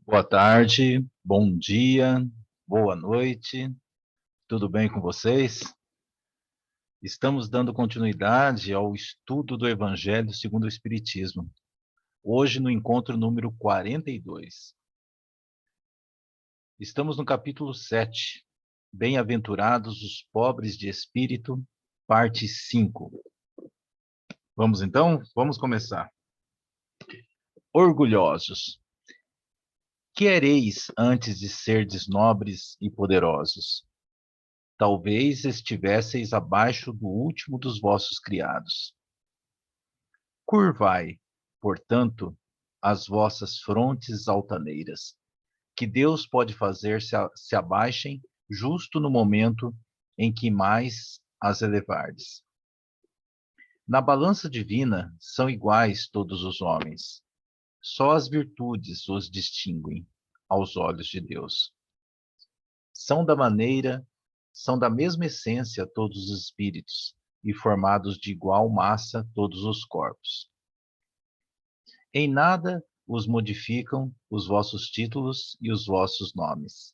Boa tarde, bom dia, boa noite, tudo bem com vocês? Estamos dando continuidade ao estudo do Evangelho segundo o Espiritismo, hoje no encontro número 42. Estamos no capítulo 7, Bem-aventurados os pobres de espírito, parte 5. Vamos então? Vamos começar. Orgulhosos. Que ereis antes de serdes nobres e poderosos? Talvez estivesseis abaixo do último dos vossos criados. Curvai, portanto, as vossas frontes altaneiras, que Deus pode fazer se abaixem justo no momento em que mais as elevardes. Na balança divina são iguais todos os homens. Só as virtudes os distinguem aos olhos de Deus. São da mesma essência todos os espíritos, e formados de igual massa todos os corpos. Em nada os modificam os vossos títulos e os vossos nomes.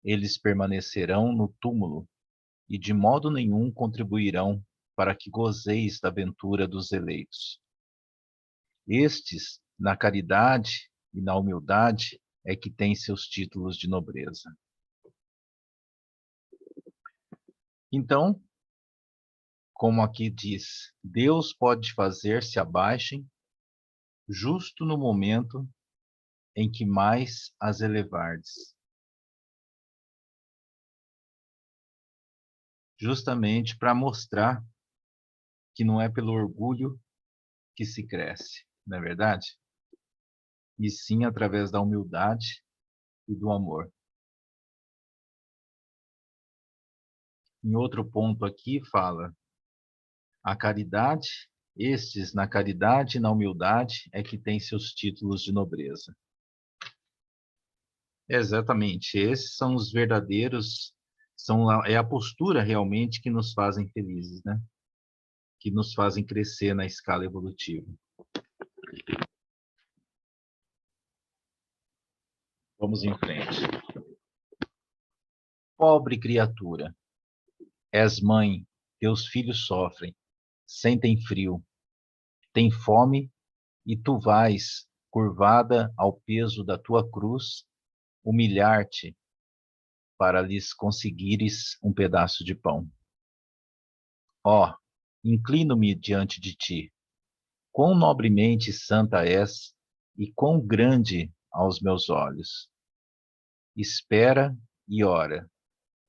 Eles permanecerão no túmulo, e de modo nenhum contribuirão para que gozeis da ventura dos eleitos. Estes, na caridade e na humildade, é que têm seus títulos de nobreza. Então, como aqui diz, Deus pode fazer se abaixem justo no momento em que mais as elevardes. Justamente para mostrar que não é pelo orgulho que se cresce, não é verdade? E sim através da humildade e do amor. Em outro ponto aqui fala, a caridade, estes na caridade e na humildade é que têm seus títulos de nobreza. Exatamente, esses são os verdadeiros, é a postura realmente que nos fazem felizes, né? Que nos fazem crescer na escala evolutiva. Vamos em frente. Pobre criatura, és mãe, teus filhos sofrem, sentem frio, têm fome, e tu vais, curvada ao peso da tua cruz, humilhar-te para lhes conseguires um pedaço de pão. Ó, inclino-me diante de ti. Quão nobremente santa és e quão grande aos meus olhos. Espera e ora.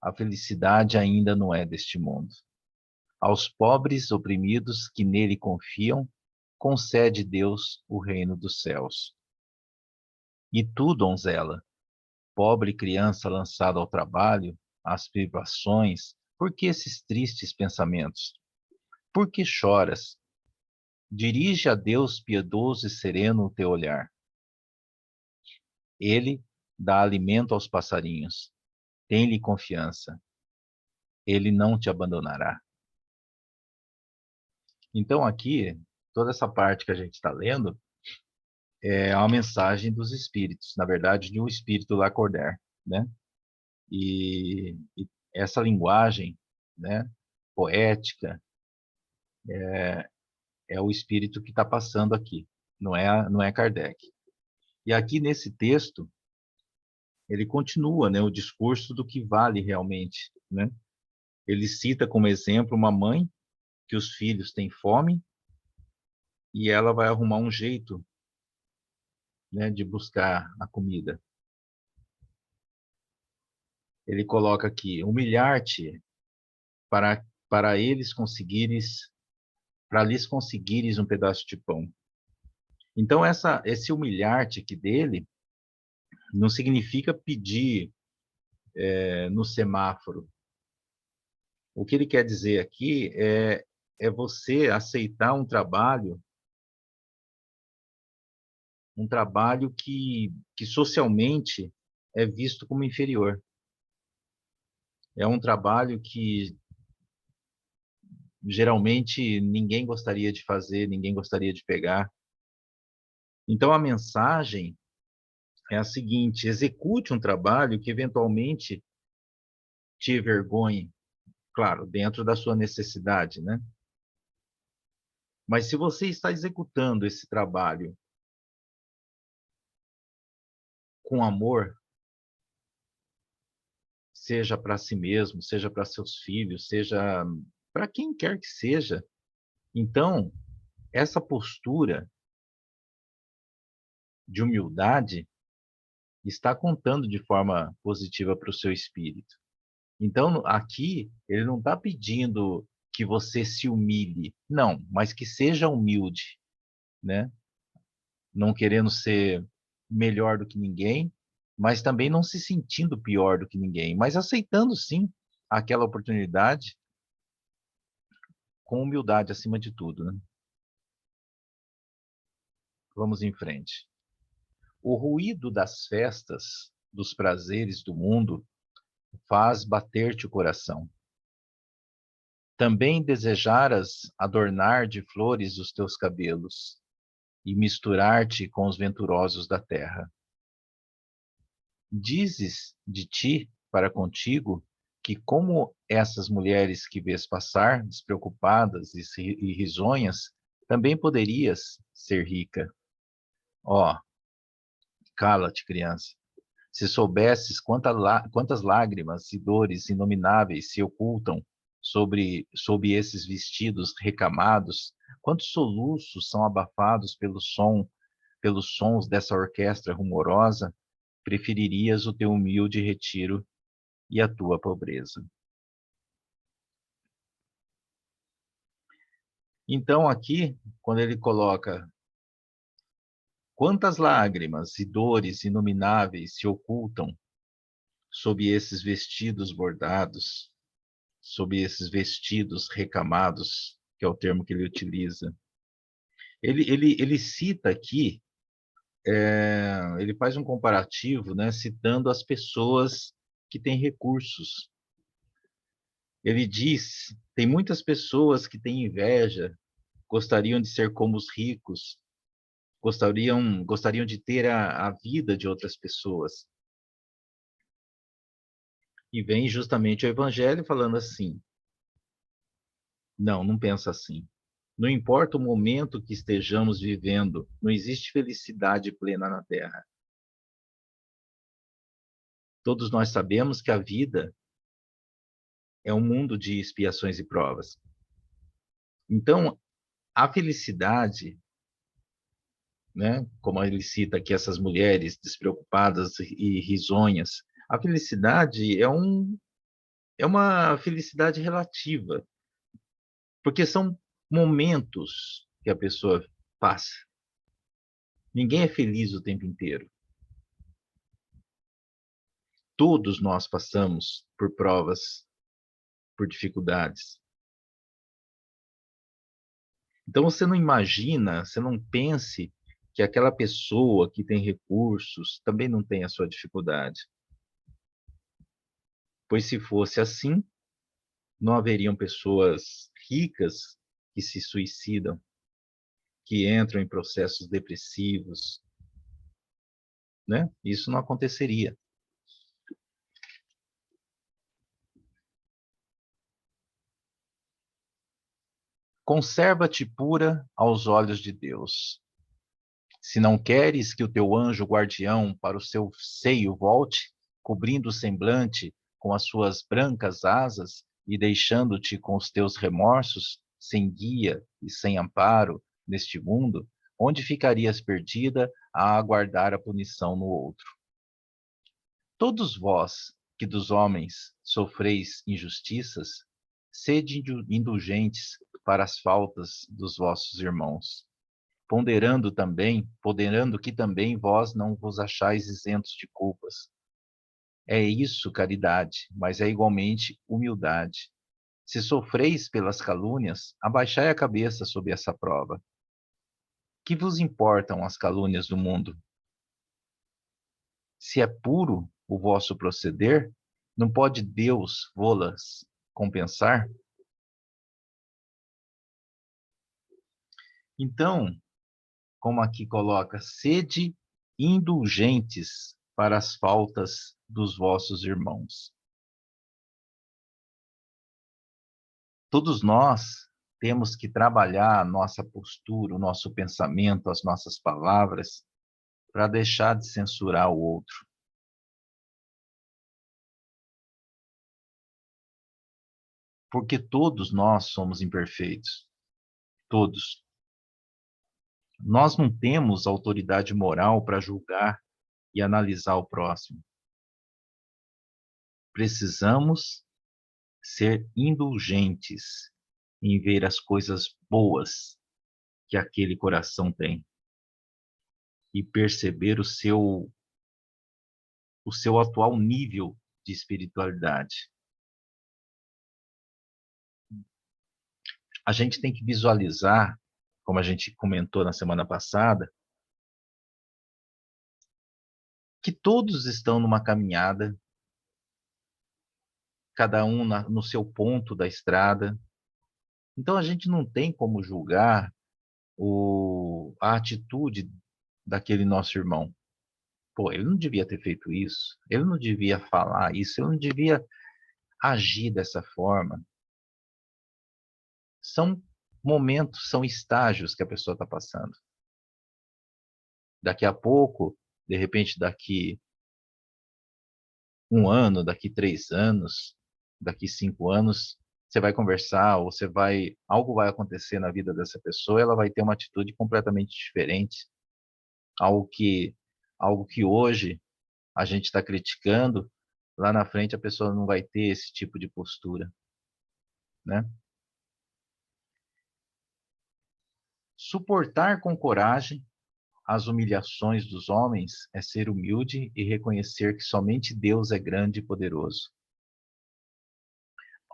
A felicidade ainda não é deste mundo. Aos pobres oprimidos que nele confiam, concede Deus o reino dos céus. E tu, donzela, pobre criança lançada ao trabalho, às privações, por que esses tristes pensamentos? Por que choras? Dirige a Deus piedoso e sereno o teu olhar. Ele dá alimento aos passarinhos. Tem-lhe confiança. Ele não te abandonará. Então aqui, toda essa parte que a gente está lendo é uma mensagem dos espíritos, na verdade, de um espírito Lacordaire, né? E essa linguagem, né, poética, é o espírito que está passando aqui, não é Kardec. E aqui nesse texto, ele continua, né, o discurso do que vale realmente, né? Ele cita como exemplo uma mãe que os filhos têm fome e ela vai arrumar um jeito, né, de buscar a comida. Ele coloca aqui, humilhar-te para eles conseguires, para lhes conseguires um pedaço de pão. Então esse humilhar-te aqui dele não significa pedir no semáforo. O que ele quer dizer aqui é você aceitar um trabalho que socialmente é visto como inferior. É um trabalho que geralmente ninguém gostaria de fazer, ninguém gostaria de pegar. Então a mensagem é a seguinte: execute um trabalho que eventualmente te envergonhe, claro, dentro da sua necessidade, né? Mas se você está executando esse trabalho com amor, seja para si mesmo, seja para seus filhos, seja para quem quer que seja, então essa postura de humildade está contando de forma positiva para o seu espírito. Então, aqui, ele não está pedindo que você se humilhe, não, mas que seja humilde, né? Não querendo ser melhor do que ninguém, mas também não se sentindo pior do que ninguém, mas aceitando sim aquela oportunidade com humildade acima de tudo, né? Vamos em frente. O ruído das festas, dos prazeres do mundo, faz bater-te o coração. Também desejaras adornar de flores os teus cabelos e misturar-te com os venturosos da terra. Dizes de ti para contigo que, como essas mulheres que vês passar, despreocupadas e risonhas, também poderias ser rica. Ó, cala-te, criança. Se soubesses quantas lágrimas e dores inomináveis se ocultam sob esses vestidos recamados, quantos soluços são abafados pelos sons dessa orquestra rumorosa, preferirias o teu humilde retiro e a tua pobreza. Então, aqui, quando ele coloca quantas lágrimas e dores inomináveis se ocultam sob esses vestidos bordados, sob esses vestidos recamados, que é o termo que ele utiliza. Ele cita aqui, ele faz um comparativo, né, citando as pessoas que têm recursos. Ele diz, tem muitas pessoas que têm inveja, gostariam de ser como os ricos, gostariam de ter a vida de outras pessoas. E vem justamente o Evangelho falando assim, não, não pensa assim. Não importa o momento que estejamos vivendo, não existe felicidade plena na Terra. Todos nós sabemos que a vida é um mundo de expiações e provas. Então, a felicidade, né, como ele cita aqui essas mulheres despreocupadas e risonhas, a felicidade é uma felicidade relativa, porque são momentos que a pessoa passa. Ninguém é feliz o tempo inteiro. Todos nós passamos por provas, por dificuldades. Então você não imagina, você não pense que aquela pessoa que tem recursos também não tem a sua dificuldade. Pois se fosse assim, não haveriam pessoas ricas que se suicidam, que entram em processos depressivos, né? Isso não aconteceria. Conserva-te pura aos olhos de Deus. Se não queres que o teu anjo guardião para o seu seio volte, cobrindo o semblante com as suas brancas asas e deixando-te com os teus remorsos, sem guia e sem amparo neste mundo, onde ficarias perdida a aguardar a punição no outro? Todos vós que dos homens sofreis injustiças, sede indulgentes para as faltas dos vossos irmãos, ponderando que também vós não vos achais isentos de culpas. É isso caridade, mas é igualmente humildade. Se sofreis pelas calúnias, abaixai a cabeça sob essa prova. Que vos importam as calúnias do mundo? Se é puro o vosso proceder, não pode Deus vô-las compensar? Então, como aqui coloca, sede indulgentes para as faltas dos vossos irmãos. Todos nós temos que trabalhar a nossa postura, o nosso pensamento, as nossas palavras, para deixar de censurar o outro. Porque todos nós somos imperfeitos. Todos. Nós não temos autoridade moral para julgar e analisar o próximo. Precisamos ser indulgentes em ver as coisas boas que aquele coração tem e perceber o seu atual nível de espiritualidade. A gente tem que visualizar, como a gente comentou na semana passada, que todos estão numa caminhada, cada um no seu ponto da estrada. Então a gente não tem como julgar a atitude daquele nosso irmão. Pô, ele não devia ter feito isso, ele não devia falar isso, ele não devia agir dessa forma. São momentos, são estágios que a pessoa está passando. Daqui a pouco, de repente daqui 1 ano, daqui 3 anos, daqui 5 anos, você vai conversar, ou algo vai acontecer na vida dessa pessoa, ela vai ter uma atitude completamente diferente, algo que, algo que hoje a gente está criticando, lá na frente a pessoa não vai ter esse tipo de postura, né? Suportar com coragem as humilhações dos homens é ser humilde e reconhecer que somente Deus é grande e poderoso.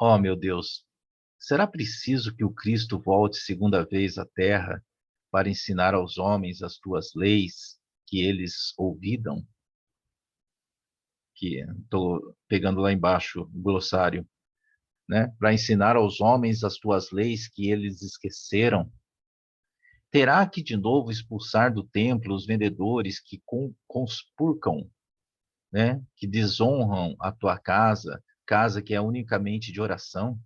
Oh, meu Deus, será preciso que o Cristo volte segunda vez à terra para ensinar aos homens as tuas leis que eles ouvidam? Que estou pegando lá embaixo o glossário, né? Para ensinar aos homens as tuas leis que eles esqueceram. Terá que de novo expulsar do templo os vendedores que conspurcam, né? Que desonram a tua casa, casa que é unicamente de oração?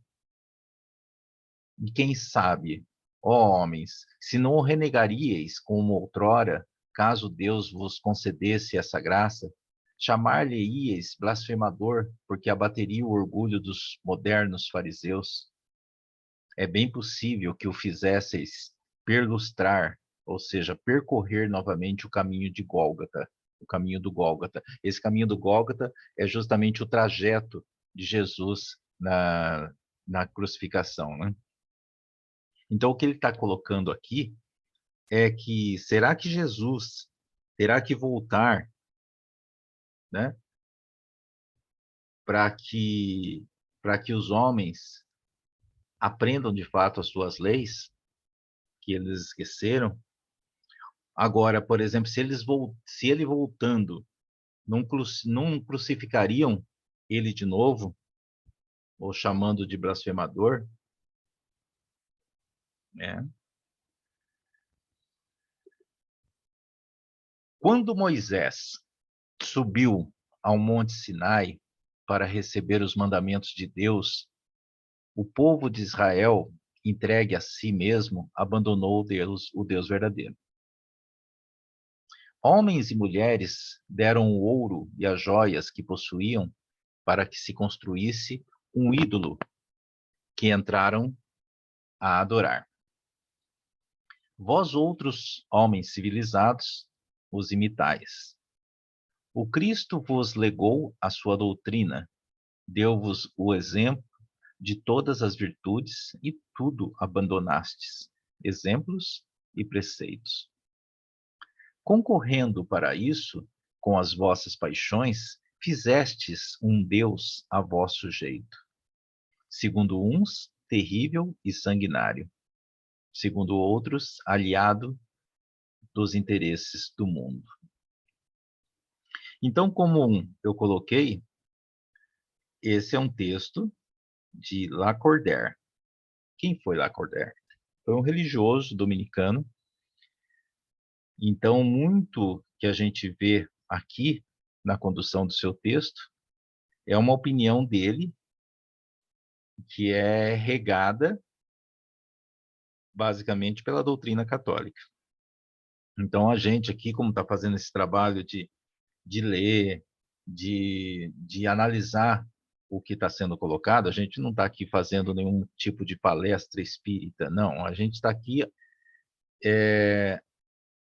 E quem sabe, ó homens, se não o renegaríeis como outrora, caso Deus vos concedesse essa graça, chamar-lhe-íeis blasfemador, porque abateria o orgulho dos modernos fariseus? É bem possível que o fizesseis perlustrar, ou seja, percorrer novamente o caminho de Gólgota, o caminho do Gólgota. Esse caminho do Gólgota é justamente o trajeto de Jesus na crucificação, né? Então, o que ele está colocando aqui é que será que Jesus terá que voltar, né, para que os homens aprendam de fato as suas leis, que eles esqueceram? Agora, por exemplo, se ele voltando, não crucificariam ele de novo, ou chamando de blasfemador, né? Quando Moisés subiu ao Monte Sinai para receber os mandamentos de Deus, o povo de Israel, entregue a si mesmo, abandonou o Deus verdadeiro. Homens e mulheres deram o ouro e as joias que possuíam para que se construísse um ídolo que entraram a adorar. Vós outros, homens civilizados, os imitais. O Cristo vos legou a sua doutrina, deu-vos o exemplo de todas as virtudes e tudo abandonastes, exemplos e preceitos. Concorrendo para isso, com as vossas paixões, fizestes um Deus a vosso jeito. Segundo uns, terrível e sanguinário. Segundo outros, aliado dos interesses do mundo. Então, como eu coloquei, esse é um texto de Lacordaire. Quem foi Lacordaire? Foi um religioso dominicano, então muito que a gente vê aqui na condução do seu texto é uma opinião dele que é regada basicamente pela doutrina católica. Então, a gente aqui, como está fazendo esse trabalho de ler, de analisar o que está sendo colocado, a gente não está aqui fazendo nenhum tipo de palestra espírita, não. A gente está aqui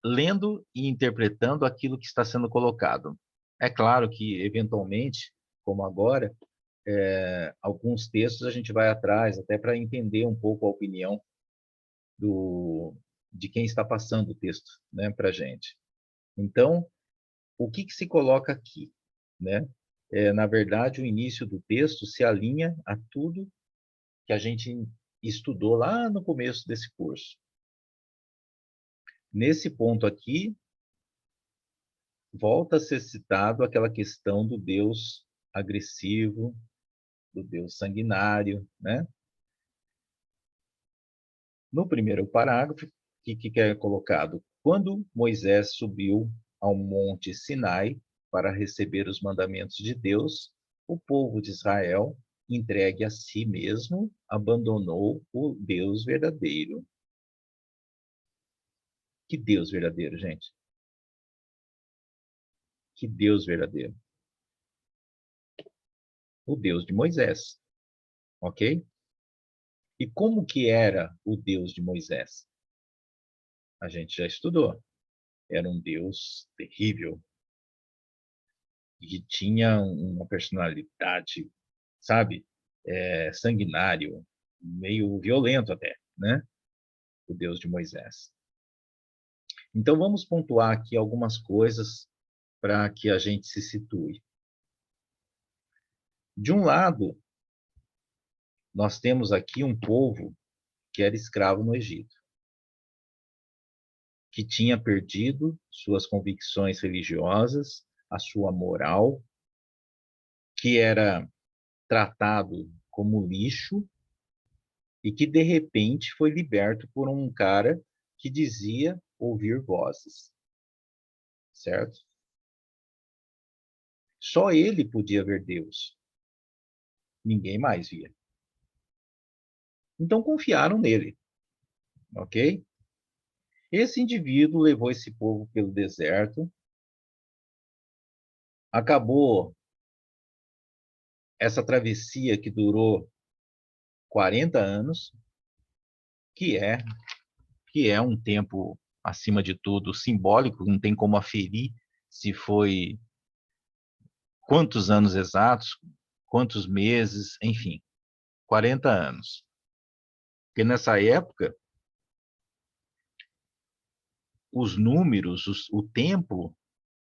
lendo e interpretando aquilo que está sendo colocado. É claro que, eventualmente, como agora, alguns textos a gente vai atrás, até para entender um pouco a opinião de quem está passando o texto, né, para a gente. Então, o que se coloca aqui, né? Na verdade, o início do texto se alinha a tudo que a gente estudou lá no começo desse curso. Nesse ponto aqui, volta a ser citado aquela questão do Deus agressivo, do Deus sanguinário, né? No primeiro parágrafo, o que é colocado? Quando Moisés subiu ao monte Sinai para receber os mandamentos de Deus, o povo de Israel, entregue a si mesmo, abandonou o Deus verdadeiro. Que Deus verdadeiro, gente? Que Deus verdadeiro? O Deus de Moisés, ok? E como que era o Deus de Moisés? A gente já estudou. Era um Deus terrível, que tinha uma personalidade, sabe, sanguinário, meio violento até, né? O Deus de Moisés. Então vamos pontuar aqui algumas coisas para que a gente se situe. De um lado, nós temos aqui um povo que era escravo no Egito, que tinha perdido suas convicções religiosas, a sua moral, que era tratado como lixo e que de repente foi liberto por um cara que dizia ouvir vozes, certo? Só ele podia ver Deus, ninguém mais via. Então confiaram nele, ok? Esse indivíduo levou esse povo pelo deserto, acabou essa travessia que durou 40 anos, que é que é um tempo, acima de tudo, simbólico, não tem como aferir se foi quantos anos exatos, quantos meses, enfim, 40 anos. Porque nessa época, os números, o tempo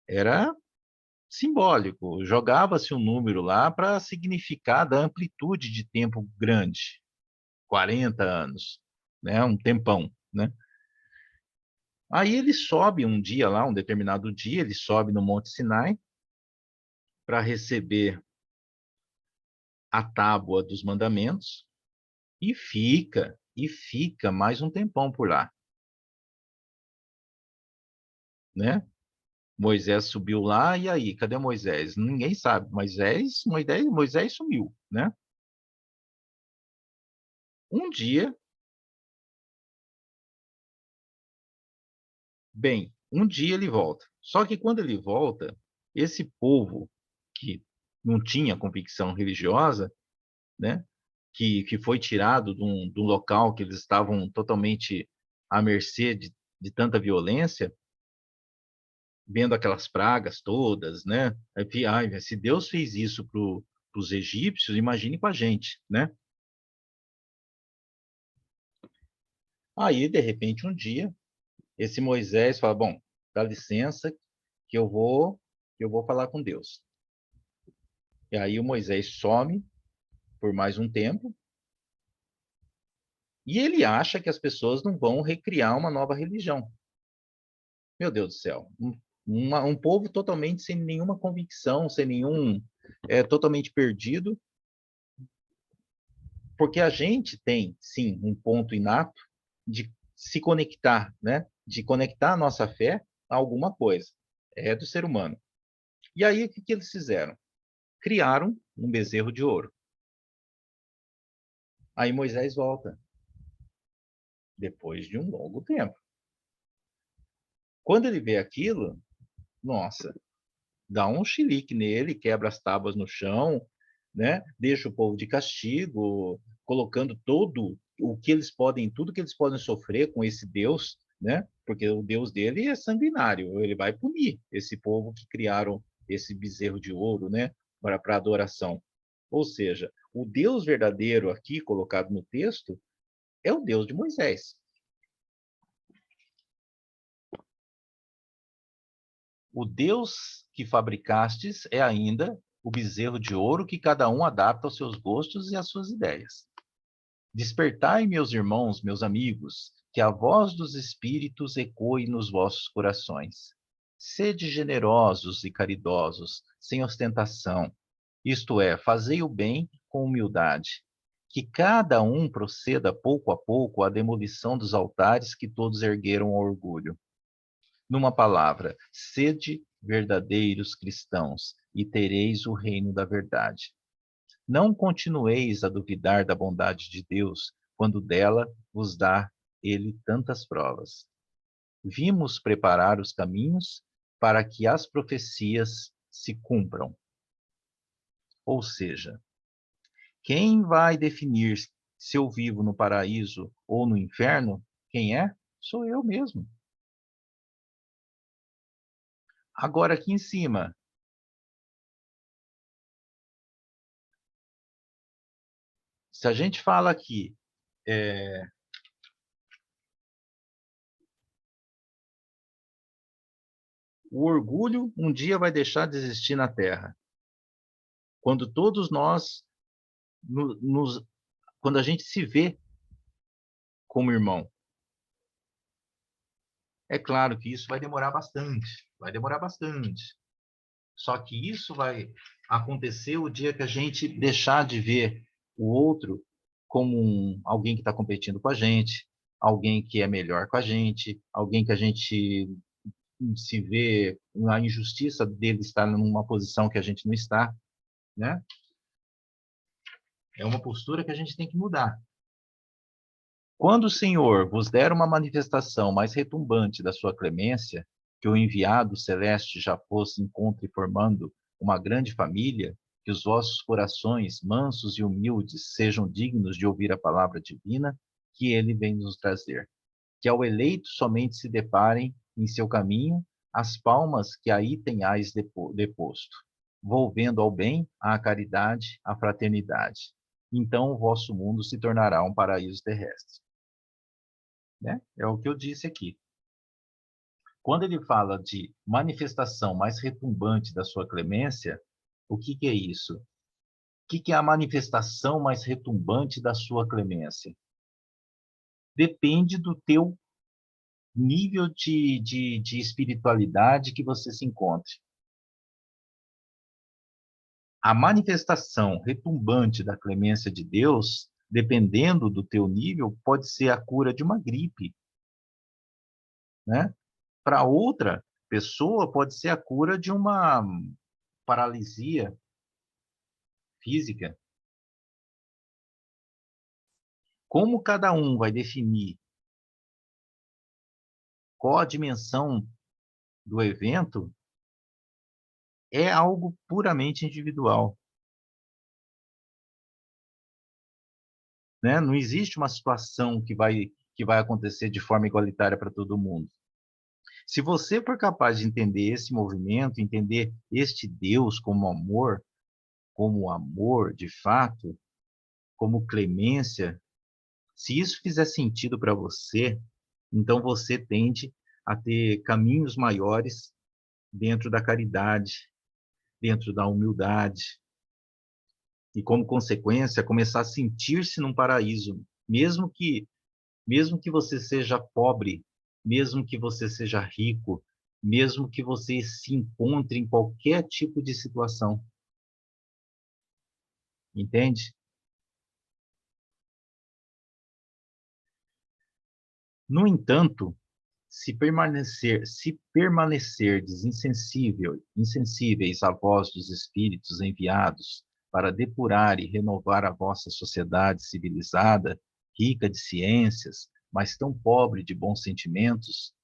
era simbólico. Jogava-se um número lá para significar da amplitude de tempo grande, 40 anos, né? Um tempão, né? Aí ele sobe um dia lá, um determinado dia, ele sobe no Monte Sinai para receber a tábua dos mandamentos e fica mais um tempão por lá, né? Moisés subiu lá, e aí, cadê Moisés? Ninguém sabe. Moisés sumiu, né? Um dia, um dia ele volta. Só que quando ele volta, esse povo que não tinha convicção religiosa, né? Que foi tirado de um local que eles estavam totalmente à mercê de tanta violência, vendo aquelas pragas todas, né? Ai, se Deus fez isso para os egípcios, imagine com a gente, né? Aí, de repente, um dia, esse Moisés fala: bom, dá licença que eu vou falar com Deus. E aí o Moisés some por mais um tempo e ele acha que as pessoas não vão recriar uma nova religião. Meu Deus do céu, um povo totalmente sem nenhuma convicção, sem nenhum, totalmente perdido, porque a gente tem, sim, um ponto inato de se conectar, né? De conectar a nossa fé a alguma coisa. é do ser humano. E aí, o que que eles fizeram? Criaram um bezerro de ouro. Aí Moisés volta, depois de um longo tempo. Quando ele vê aquilo, nossa, dá um chilique nele, quebra as tábuas no chão, né? Deixa o povo de castigo, colocando todo o que eles podem, tudo que eles podem sofrer com esse Deus, né? Porque o Deus dele é sanguinário, ele vai punir esse povo que criaram esse bezerro de ouro, né? Para adoração. Ou seja, o Deus verdadeiro aqui colocado no texto é o Deus de Moisés. O Deus que fabricastes é ainda o bezerro de ouro que cada um adapta aos seus gostos e às suas ideias. Despertai, meus irmãos, meus amigos, que a voz dos espíritos ecoe nos vossos corações. Sede generosos e caridosos, sem ostentação, isto é, fazei o bem com humildade. Que cada um proceda pouco a pouco à demolição dos altares que todos ergueram ao orgulho. Numa palavra, sede verdadeiros cristãos e tereis o reino da verdade. Não continueis a duvidar da bondade de Deus, quando dela vos dá ele tantas provas. Vimos preparar os caminhos para que as profecias se cumpram. Ou seja, quem vai definir se eu vivo no paraíso ou no inferno, quem é? Sou eu mesmo. Agora aqui em cima, se a gente fala aqui, é, o orgulho um dia vai deixar de existir na Terra. Quando todos nós, quando a gente se vê como irmão. É claro que isso vai demorar bastante, vai demorar bastante. Só que isso vai acontecer o dia que a gente deixar de ver o outro como alguém que está competindo com a gente, alguém que é melhor com a gente, alguém que a gente se vê na injustiça dele estar numa posição que a gente não está, né? É uma postura que a gente tem que mudar. Quando o Senhor vos der uma manifestação mais retumbante da sua clemência, que o enviado celeste já fosse encontre formando uma grande família, que os vossos corações mansos e humildes sejam dignos de ouvir a palavra divina que ele vem nos trazer. Que ao eleito somente se deparem em seu caminho as palmas que aí tenhais deposto, volvendo ao bem, à caridade, à fraternidade. Então o vosso mundo se tornará um paraíso terrestre. Né? É o que eu disse aqui. Quando ele fala de manifestação mais retumbante da sua clemência, o que que é isso? O que que é a manifestação mais retumbante da sua clemência? Depende do teu nível de espiritualidade que você se encontre. A manifestação retumbante da clemência de Deus, dependendo do teu nível, pode ser a cura de uma gripe, né? Para outra pessoa, pode ser a cura de uma paralisia física. Como cada um vai definir qual a dimensão do evento, é algo puramente individual. Né? Não existe uma situação que vai acontecer de forma igualitária para todo mundo. Se você for capaz de entender esse movimento, entender este Deus como amor de fato, como clemência, se isso fizer sentido para você, então você tende a ter caminhos maiores dentro da caridade, dentro da humildade, e como consequência começar a sentir-se num paraíso, mesmo que você seja pobre, mesmo que você seja rico, mesmo que você se encontre em qualquer tipo de situação. Entende? No entanto, Se permanecerdes insensíveis à voz dos Espíritos enviados para depurar e renovar a vossa sociedade civilizada, rica de ciências, mas tão pobre de bons sentimentos,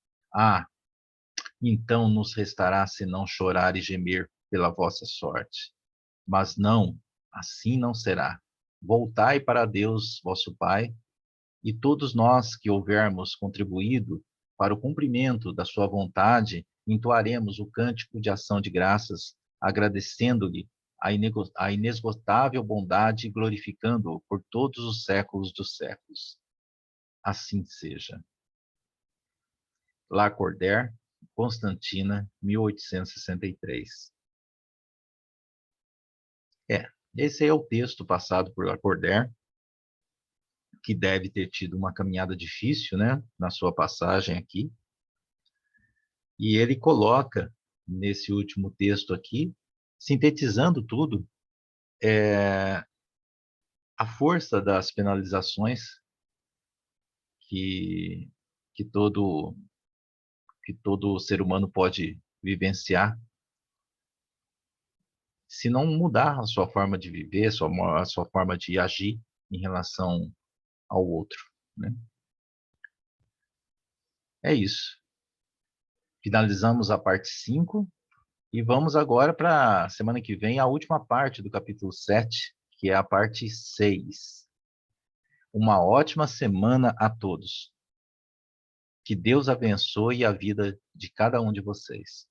então nos restará senão chorar e gemer pela vossa sorte. Mas não, assim não será. Voltai para Deus, vosso Pai, e todos nós que houvermos contribuído para o cumprimento da sua vontade, entoaremos o cântico de ação de graças, agradecendo-lhe a inesgotável bondade e glorificando-o por todos os séculos dos séculos. Assim seja. Lacordaire, Constantina, 1863. Esse é o texto passado por Lacordaire, que deve ter tido uma caminhada difícil, né, na sua passagem aqui. E ele coloca, nesse último texto aqui, sintetizando tudo, a força das penalizações que, que, todo, que todo ser humano pode vivenciar se não mudar a sua forma de viver, a sua forma de agir em relação ao outro, né? É isso. Finalizamos a parte 5 e vamos agora para a semana que vem, a última parte do capítulo 7, que é a parte 6. Uma ótima semana a todos. Que Deus abençoe a vida de cada um de vocês.